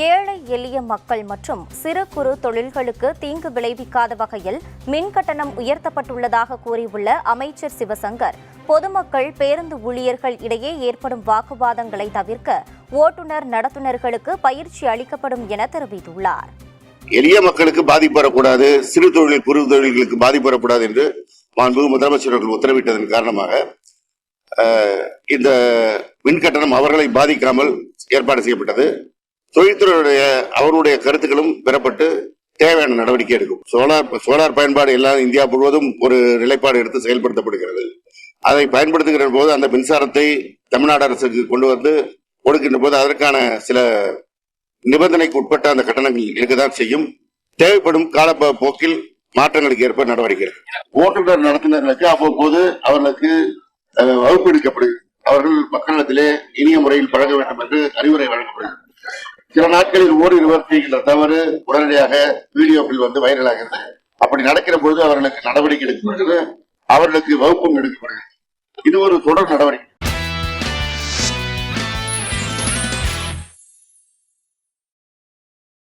ஏழை எளிய மக்கள் மற்றும் சிறு குறு தொழில்களுக்கு தீங்கு விளைவிக்காத வகையில் மின் கட்டணம் உயர்த்தப்பட்டுள்ளதாக கூறியுள்ள அமைச்சர் சிவசங்கர், பொதுமக்கள் பேருந்து ஊழியர்கள் இடையே ஏற்படும் வாக்குவாதங்களை தவிர்க்க ஓட்டுநர் நடத்துனர்களுக்கு பயிற்சி அளிக்கப்படும் என தெரிவித்துள்ளார். எளிய மக்களுக்கு பாதிப்பு வரக்கூடாது, சிறு தொழில் குறு தொழில்களுக்கு பாதிப்பு வரக்கூடாது என்று மாண்புமிகு முதலமைச்சர் அவர்கள் உத்தரவிட்டதன் காரணமாக இந்த மின் கட்டணம் அவர்களை பாதிக்காமல் ஏற்பாடு செய்யப்பட்டது. தொழில்துறையுடைய அவருடைய கருத்துக்களும் பெறப்பட்டு தேவையான நடவடிக்கை எடுக்கும். சோலார் பயன்பாடு எல்லாம் இந்தியா முழுவதும் ஒரு நிலைப்பாடு எடுத்து செயல்படுத்தப்படுகிறது. அதை பயன்படுத்துகிற போது அந்த மின்சாரத்தை தமிழ்நாடு அரசுக்கு கொண்டு வந்து கொடுக்கின்ற போது அதற்கான சில நிபந்தனைக்கு உட்பட்ட அந்த கட்டணங்கள் இருக்கதான் செய்யும். தேவைப்படும் காலப்போக்கில் மாற்றங்களுக்கு ஏற்ப நடவடிக்கை. ஓட்டுநர் நடத்துனர்களுக்கு அவ்வப்போது அவர்களுக்கு வகுப்பு எடுக்கப்படுகிறது. அவர்கள் மக்களிடத்திலே இனிய முறையில் பழக வேண்டும் என்று அறிவுரை வழங்கப்படுகிறது. சில நாட்களில் ஓரிருவர் செய்கின்ற தவறு உடனடியாக வீடியோக்கள் வந்து வைரலாகிறது. அப்படி நடக்கிற பொழுது அவர்களுக்கு நடவடிக்கை எடுக்கப்படுகிறது, அவர்களுக்கு வகுப்பும் எடுக்கப்படுகிறது. இது ஒரு தொடர் நடவடிக்கை.